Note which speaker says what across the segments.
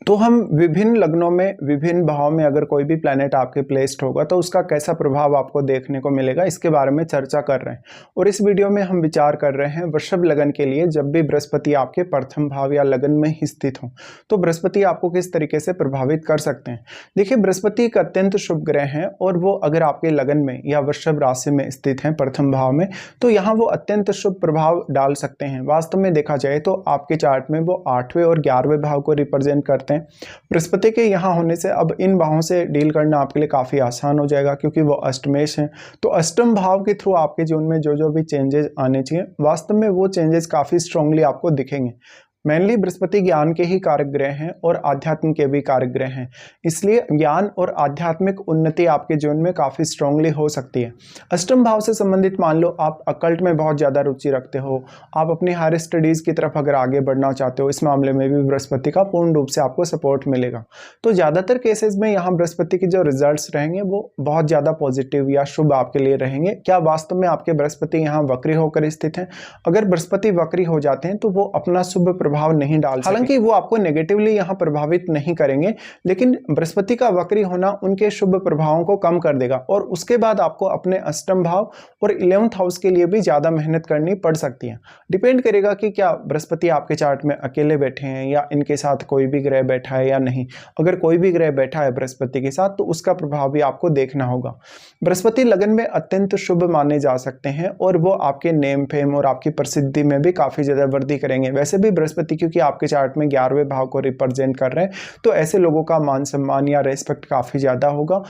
Speaker 1: तो हम विभिन्न लग्नों में, विभिन्न भाव में अगर कोई भी प्लैनेट आपके प्लेस्ड होगा तो उसका कैसा प्रभाव आपको देखने को मिलेगा, इसके बारे में चर्चा कर रहे हैं। और इस वीडियो में हम विचार कर रहे हैं वृषभ लगन के लिए, जब भी बृहस्पति आपके प्रथम भाव या लगन में ही स्थित हो तो बृहस्पति आपको किस तरीके से प्रभावित कर सकते हैं। देखिए, बृहस्पति एक अत्यंत शुभ ग्रह है और वो अगर आपके लगन में या वृषभ राशि में स्थित हैं प्रथम भाव में, तो यहाँ वो अत्यंत शुभ प्रभाव डाल सकते हैं। वास्तव में देखा जाए तो आपके चार्ट में वो 8वें और 11वें भाव को रिप्रेजेंट करते हैं। बृहस्पति के यहाँ होने से अब इन भावों से डील करना आपके लिए काफी आसान हो जाएगा, क्योंकि वो अष्टमेश हैं। तो अष्टम भाव के थ्रू आपके जीवन में जो जो भी चेंजेस आने चाहिए, वास्तव में वो चेंजेस काफी स्ट्रांगली आपको दिखेंगे। मेनली बृहस्पति ज्ञान के ही कारक ग्रह हैं और आध्यात्म के भी कारक ग्रह हैं, इसलिए ज्ञान और आध्यात्मिक उन्नति आपके जीवन में काफ़ी स्ट्रांगली हो सकती है। अष्टम भाव से संबंधित मान लो आप अकल्ट में बहुत ज़्यादा रुचि रखते हो, आप अपनी हायर स्टडीज़ की तरफ अगर आगे बढ़ना चाहते हो, इस मामले में भी बृहस्पति का पूर्ण रूप से आपको सपोर्ट मिलेगा। तो ज़्यादातर केसेस में यहाँ बृहस्पति के जो रिजल्ट्स रहेंगे वो बहुत ज़्यादा पॉजिटिव या शुभ आपके लिए रहेंगे। क्या वास्तव में आपके बृहस्पति यहाँ वक्री होकर स्थित हैं? अगर बृहस्पति वक्री हो जाते हैं तो वो अपना शुभ प्रभाव नहीं डाल, हालांकि वो आपको नेगेटिवली यहां प्रभावित नहीं करेंगे, लेकिन बृहस्पति का वक्री होना उनके शुभ प्रभावों को कम कर देगा और उसके बाद आपको अपने अष्टम भाव और 11th हाउस के लिए भी ज्यादा मेहनत करनी पड़ सकती है। डिपेंड करेगा कि क्या बृहस्पति आपके चार्ट में अकेले बैठे हैं या इनके साथ कोई भी ग्रह बैठा है या नहीं। अगर कोई भी ग्रह बैठा है बृहस्पति के साथ तो उसका प्रभाव भी आपको देखना होगा। बृहस्पति लगन में अत्यंत शुभ माने जा सकते हैं और वो आपके नेम फेम और आपकी प्रसिद्धि में भी काफी ज्यादा वृद्धि करेंगे। वैसे भी बृहस्पति क्योंकि आपके चार्ट में 11वें भाव को रिप्रेजेंट कर रहे हैं, तो ऐसे लोगों का मान सम्मान या रेस्पेक्ट काफी ज्यादा होगा।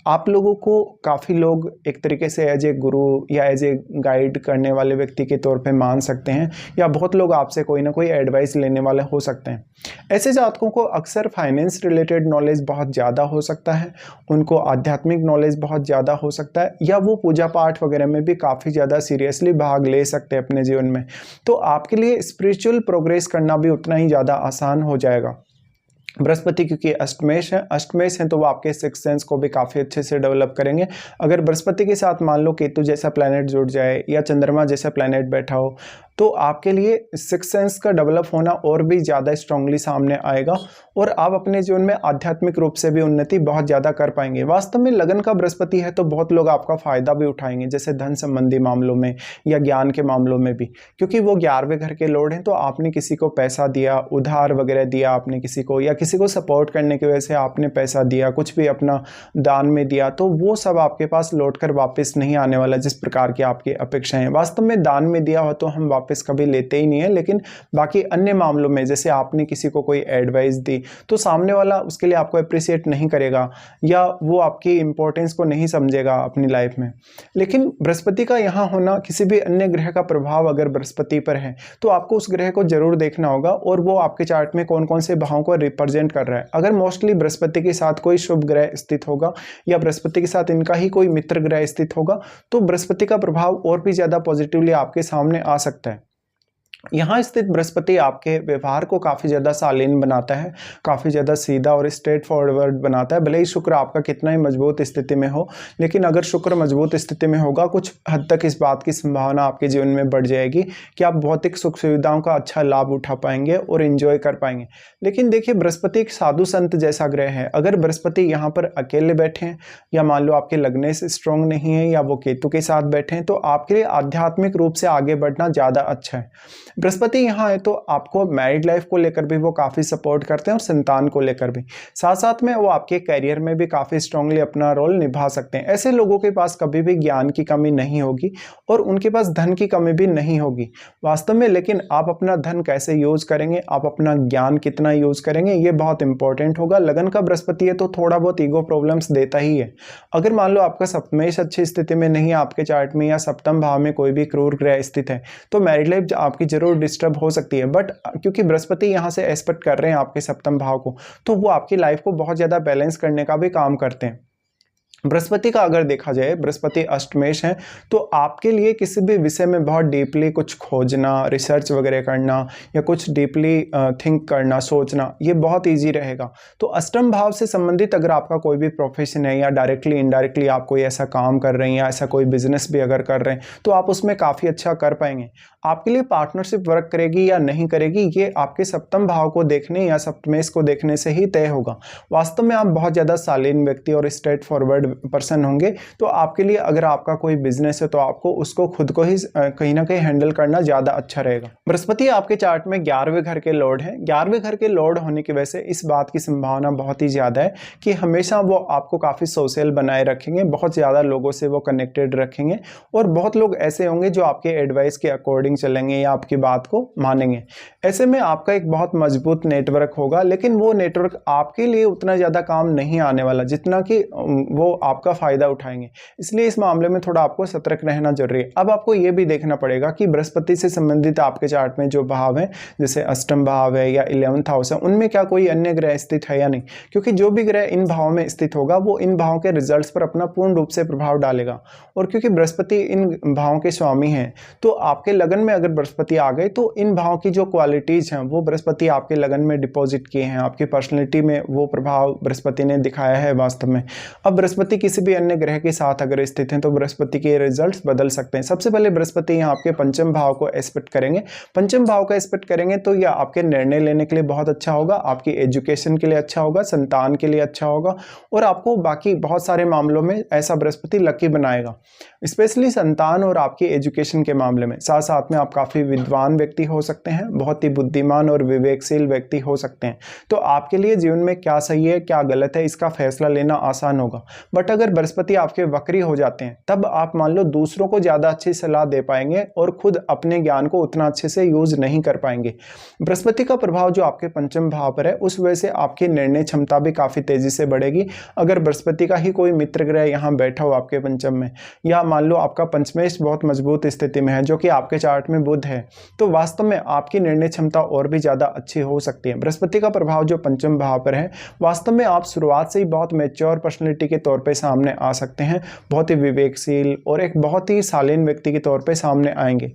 Speaker 1: आप लोगों को काफी लोग एक तरीके से एज ए गुरु या एज ए गाइड करने वाले व्यक्ति के तौर पे मान सकते हैं, या बहुत लोग आपसे कोई ना कोई एडवाइस लेने वाले हो सकते हैं। ऐसे जातकों को अक्सर फाइनेंस रिलेटेड नॉलेज बहुत ज़्यादा हो सकता है, उनको आध्यात्मिक नॉलेज बहुत ज़्यादा हो सकता है, या वो पूजा पाठ वगैरह में भी काफ़ी ज़्यादा सीरियसली भाग ले सकते हैं अपने जीवन में। तो आपके लिए स्पिरिचुअल प्रोग्रेस करना भी उतना ही ज़्यादा आसान हो जाएगा। बृहस्पति क्योंकि अष्टमेश है तो वो आपके सिक्स सेंस को भी काफ़ी अच्छे से डेवलप करेंगे। अगर बृहस्पति के साथ मान लो केतु जैसा प्लैनेट जुड़ जाए या चंद्रमा जैसा प्लैनेट बैठा हो, तो आपके लिए सिक्स सेंस का डेवलप होना और भी ज़्यादा स्ट्रांगली सामने आएगा और आप अपने जीवन में आध्यात्मिक रूप से भी उन्नति बहुत ज़्यादा कर पाएंगे। वास्तव में लगन का बृहस्पति है तो बहुत लोग आपका फ़ायदा भी उठाएंगे, जैसे धन संबंधी मामलों में या ज्ञान के मामलों में भी, क्योंकि वो 11वें घर के लॉर्ड हैं। तो आपने किसी को पैसा दिया, उधार वगैरह दिया आपने किसी को, या किसी को सपोर्ट करने की वजह से आपने पैसा दिया, कुछ भी अपना दान में दिया, तो वो सब आपके पास लौट कर वापस नहीं आने वाला जिस प्रकार की आपकी अपेक्षाएं। वास्तव में दान में दिया हो तो हम वापस कभी लेते ही नहीं है, लेकिन बाकी अन्य मामलों में जैसे आपने किसी को कोई एडवाइस दी तो सामने वाला उसके लिए आपको अप्रिशिएट नहीं करेगा या वो आपकी इंपॉर्टेंस को नहीं समझेगा अपनी लाइफ में। लेकिन बृहस्पति का यहाँ होना, किसी भी अन्य ग्रह का प्रभाव अगर बृहस्पति पर है तो आपको उस ग्रह को जरूर देखना होगा और वो आपके चार्ट में कौन कौन से भावों को रिप्रेजेंट कर रहा है। अगर मोस्टली बृहस्पति के साथ कोई शुभ ग्रह स्थित होगा या बृहस्पति के साथ इनका ही कोई मित्र ग्रह स्थित होगा तो बृहस्पति का प्रभाव और भी ज्यादा पॉजिटिवली आपके सामने आ सकता है। यहाँ स्थित बृहस्पति आपके व्यवहार को काफ़ी ज़्यादा शालीन बनाता है, काफ़ी ज़्यादा सीधा और स्ट्रेट फॉरवर्ड बनाता है। भले ही शुक्र आपका कितना ही मजबूत स्थिति में हो, लेकिन अगर शुक्र मजबूत स्थिति में होगा, कुछ हद तक इस बात की संभावना आपके जीवन में बढ़ जाएगी कि आप भौतिक सुख सुविधाओं का अच्छा लाभ उठा पाएंगे और एंजॉय कर पाएंगे। लेकिन देखिए, बृहस्पति एक साधु संत जैसा ग्रह है। अगर बृहस्पति यहाँ पर अकेले बैठे हैं या मान लो आपके लगने से स्ट्रांग नहीं है या वो केतु के साथ बैठे हैं, तो आपके लिए आध्यात्मिक रूप से आगे बढ़ना ज़्यादा अच्छा है। बृहस्पति यहाँ है तो आपको मैरिड लाइफ को लेकर भी वो काफ़ी सपोर्ट करते हैं और संतान को लेकर भी, साथ साथ में वो आपके करियर में भी काफ़ी स्ट्रांगली अपना रोल निभा सकते हैं। ऐसे लोगों के पास कभी भी ज्ञान की कमी नहीं होगी और उनके पास धन की कमी भी नहीं होगी वास्तव में। लेकिन आप अपना धन कैसे यूज करेंगे, आप अपना ज्ञान कितना यूज करेंगे, ये बहुत इंपॉर्टेंट होगा। लगन का बृहस्पति है तो थोड़ा बहुत ईगो प्रॉब्लम्स देता ही है। अगर मान लो आपका सप्तमेश अच्छी स्थिति में नहीं है आपके चार्ट में या सप्तम भाव में कोई भी क्रूर ग्रह स्थित है तो मैरिड लाइफ आपकी जरूर डिस्टर्ब हो सकती है। बट क्योंकि बृहस्पति यहाँ से एस्पेक्ट कर रहे हैं आपके सप्तम भाव को, तो वो आपकी लाइफ को बहुत ज्यादा बैलेंस करने का भी काम करते हैं। बृहस्पति का अगर देखा जाए, बृहस्पति अष्टमेश है, तो आपके लिए किसी भी विषय में बहुत डीपली कुछ खोजना, रिसर्च वगैरह करना या कुछ डीपली थिंक करना, सोचना, ये बहुत इजी रहेगा। तो अष्टम भाव से संबंधित अगर आपका कोई भी प्रोफेशन है या डायरेक्टली इनडायरेक्टली आप कोई ऐसा काम कर रहे हैं या ऐसा कोई बिजनेस भी अगर कर रहे हैं, तो आप उसमें काफ़ी अच्छा कर पाएंगे। आपके लिए पार्टनरशिप वर्क करेगी या नहीं करेगी, ये आपके सप्तम भाव को देखने या सप्तमेश को देखने से ही तय होगा। वास्तव में आप बहुत ज़्यादा शालीन व्यक्ति और स्ट्रेट फॉरवर्ड पर्सन होंगे, तो आपके लिए अगर आपका कोई बिजनेस है तो आपको उसको खुद को ही कहीं ना कहीं हैंडल करना ज़्यादा अच्छा रहेगा। बृहस्पति आपके चार्ट में 11वें घर के लॉर्ड हैं। 11वें घर के लॉर्ड होने की वजह से इस बात की संभावना बहुत ही ज़्यादा है कि हमेशा वो आपको काफ़ी सोशल बनाए रखेंगे, बहुत ज़्यादा लोगों से वो कनेक्टेड रखेंगे और बहुत लोग ऐसे होंगे जो आपके एडवाइस के अकॉर्डिंग चलेंगे या आपकी बात को मानेंगे। ऐसे में आपका एक बहुत मजबूत नेटवर्क होगा, लेकिन वो नेटवर्क आपके लिए उतना ज़्यादा काम नहीं आने वाला जितना कि वो आपका फ़ायदा उठाएंगे। इसलिए इस मामले में थोड़ा आपको सतर्क रहना जरूरी है। अब आपको ये भी देखना पड़ेगा कि बृहस्पति से संबंधित आपके चार्ट में जो भाव है, जैसे अष्टम भाव है या 11th हाउस है, उनमें क्या कोई अन्य ग्रह स्थित है या नहीं, क्योंकि जो भी ग्रह इन भावों में स्थित होगा वो इन भावों के रिजल्ट्स पर अपना पूर्ण रूप से प्रभाव डालेगा। और क्योंकि बृहस्पति इन भावों के स्वामी हैं, तो आपके लगन में अगर बृहस्पति आ गए तो इन भावों की जो क्वालिटीज हैं वो बृहस्पति आपके लगन में डिपॉजिट किए हैं, आपकी पर्सनैलिटी में वो प्रभाव बृहस्पति ने दिखाया है वास्तव में। अब बृहस्पति किसी भी अन्य ग्रह के साथ अगर स्थित हैं तो बृहस्पति के रिजल्ट्स बदल सकते हैं। सबसे पहले बृहस्पति यहाँ आपके पंचम भाव को एस्पेक्ट करेंगे। पंचम भाव का एस्पेक्ट करेंगे तो यह आपके निर्णय लेने के लिए बहुत अच्छा होगा, आपकी एजुकेशन के लिए अच्छा होगा, संतान के लिए अच्छा होगा और आपको बाकी बहुत सारे मामलों में ऐसा बृहस्पति लकी बनाएगा, स्पेशली संतान और आपकी एजुकेशन के मामले में। साथ साथ में आप काफ़ी विद्वान व्यक्ति हो सकते हैं, बहुत ही बुद्धिमान और विवेकशील व्यक्ति हो सकते हैं। तो आपके लिए जीवन में क्या सही है क्या गलत है इसका फैसला लेना आसान होगा। बट अगर बृहस्पति आपके वक्री हो जाते हैं तब आप मान लो दूसरों को ज़्यादा अच्छी सलाह दे पाएंगे और खुद अपने ज्ञान को उतना अच्छे से यूज नहीं कर पाएंगे। बृहस्पति का प्रभाव जो आपके पंचम भाव पर है उस वजह से आपकी निर्णय क्षमता भी काफ़ी तेजी से बढ़ेगी। अगर बृहस्पति का ही कोई मित्र ग्रह यहाँ बैठा हो आपके पंचम में, या मान लो आपका पंचमेश बहुत मजबूत स्थिति में है जो कि आपके चार्ट में बुध है, तो वास्तव में आपकी निर्णय क्षमता और भी ज़्यादा अच्छी हो सकती है। बृहस्पति का प्रभाव जो पंचम भाव पर है, वास्तव में आप शुरुआत से ही बहुत मैच्योर पर्सनैलिटी के तौर पे सामने आ सकते हैं, बहुत ही विवेकशील और एक बहुत ही शालीन व्यक्ति के तौर पे सामने आएंगे।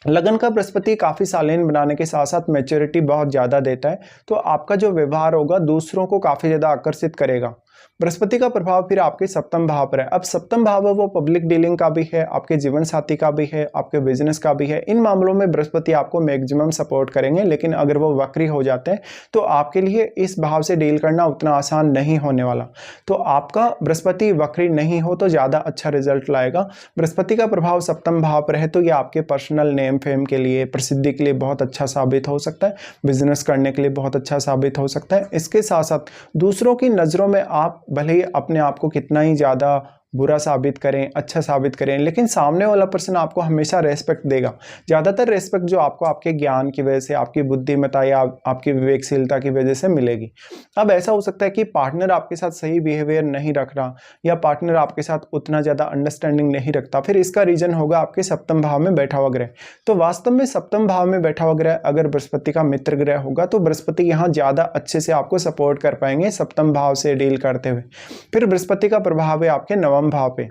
Speaker 1: लगन का बृहस्पति काफ़ी शालीन बनाने के साथ साथ मैच्योरिटी बहुत ज़्यादा देता है, तो आपका जो व्यवहार होगा दूसरों को काफ़ी ज़्यादा आकर्षित करेगा। बृहस्पति का प्रभाव फिर आपके सप्तम भाव पर है। अब सप्तम भाव है वो पब्लिक डीलिंग का भी है, आपके जीवन साथी का भी है, आपके बिजनेस का भी है। इन मामलों में बृहस्पति आपको मैक्सिमम सपोर्ट करेंगे, लेकिन अगर वो वक्री हो जाते हैं तो आपके लिए इस भाव से डील करना उतना आसान नहीं होने वाला। तो आपका बृहस्पति वक्री नहीं हो तो ज़्यादा अच्छा रिजल्ट लाएगा। बृहस्पति का प्रभाव सप्तम भाव पर है तो ये आपके पर्सनल नेम फेम के लिए, प्रसिद्धि के लिए बहुत अच्छा साबित हो सकता है, बिजनेस करने के लिए बहुत अच्छा साबित हो सकता है। इसके साथ साथ दूसरों की नज़रों में आप भले ही अपने आप को कितना ही ज़्यादा बुरा साबित करें, अच्छा साबित करें, लेकिन सामने वाला पर्सन आपको हमेशा रेस्पेक्ट देगा। ज़्यादातर रेस्पेक्ट जो आपको आपके ज्ञान की वजह से, आपकी बुद्धिमत्ता या आपकी विवेकशीलता की वजह से मिलेगी। अब ऐसा हो सकता है कि पार्टनर आपके साथ सही बिहेवियर नहीं रख रहा या पार्टनर आपके साथ उतना ज़्यादा अंडरस्टैंडिंग नहीं रखता, फिर इसका रीज़न होगा आपके सप्तम भाव में बैठा हुआ ग्रह। तो वास्तव में सप्तम भाव में बैठा हुआ ग्रह अगर बृहस्पति का मित्र ग्रह होगा तो बृहस्पति यहाँ ज़्यादा अच्छे से आपको सपोर्ट कर पाएंगे सप्तम भाव से डील करते हुए। फिर बृहस्पति का प्रभाव है आपके नवम भाव पे।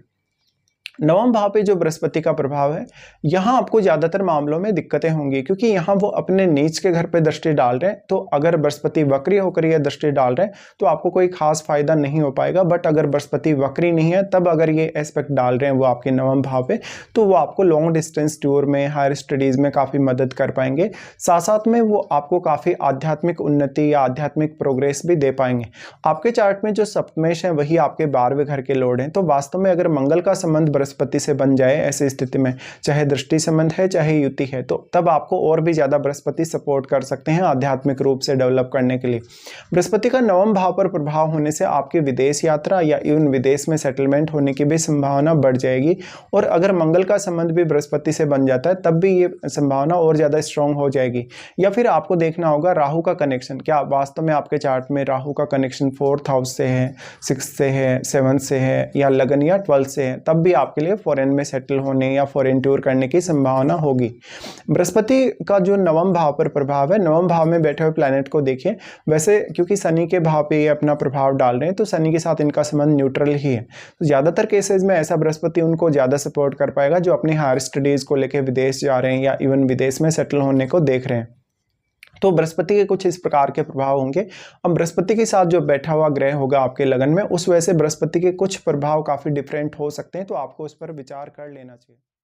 Speaker 1: नवम भाव पे जो बृहस्पति का प्रभाव है, यहाँ आपको ज़्यादातर मामलों में दिक्कतें होंगी क्योंकि यहाँ वो अपने नीच के घर पे दृष्टि डाल रहे हैं। तो अगर बृहस्पति वक्री होकर यह दृष्टि डाल रहे हैं तो आपको कोई खास फायदा नहीं हो पाएगा। बट अगर बृहस्पति वक्री नहीं है तब अगर ये एस्पेक्ट डाल रहे हैं वो आपके नवम भाव पे, तो वो आपको लॉन्ग डिस्टेंस टूर में, हायर स्टडीज़ में काफ़ी मदद कर पाएंगे। साथ साथ में वो आपको काफ़ी आध्यात्मिक उन्नति या आध्यात्मिक प्रोग्रेस भी दे पाएंगे। आपके चार्ट में जो सप्तमेश है वही आपके 12वें घर के लॉर्ड हैं। तो वास्तव में अगर मंगल का संबंध बृहस्पति से बन जाए ऐसी स्थिति में, चाहे दृष्टि संबंध है चाहे युति है, तो तब आपको और भी ज्यादा बृहस्पति सपोर्ट कर सकते हैं आध्यात्मिक रूप से डेवलप करने के लिए। बृहस्पति का नवम भाव पर प्रभाव होने से आपकी विदेश यात्रा या इवन विदेश में सेटलमेंट होने की भी संभावना बढ़ जाएगी। और अगर मंगल का संबंध भी बृहस्पति से बन जाता है तब भी ये संभावना और ज्यादा स्ट्रांग हो जाएगी। या फिर आपको देखना होगा राहु का कनेक्शन, क्या वास्तव में आपके चार्ट में राहु का कनेक्शन 4th हाउस से है, 6th से है, 7th से है या लगन या 12th से है, तब भी आपके आपके लिए फॉरेन में सेटल होने या फॉरेन टूर करने की संभावना होगी। बृहस्पति का जो नवम भाव पर प्रभाव है, नवम भाव में बैठे हुए प्लैनेट को देखिए। वैसे क्योंकि शनि के भाव पे ये अपना प्रभाव डाल रहे हैं तो शनि के साथ इनका संबंध न्यूट्रल ही है। तो ज़्यादातर केसेस में ऐसा बृहस्पति उनको ज़्यादा सपोर्ट कर पाएगा जो अपनी हायर स्टडीज़ को लेकर विदेश जा रहे हैं या इवन विदेश में सेटल होने को देख रहे हैं। तो बृहस्पति के कुछ इस प्रकार के प्रभाव होंगे। अब बृहस्पति के साथ जो बैठा हुआ ग्रह होगा आपके लगन में, उस वजह से बृहस्पति के कुछ प्रभाव काफ़ी डिफरेंट हो सकते हैं, तो आपको उस पर विचार कर लेना चाहिए।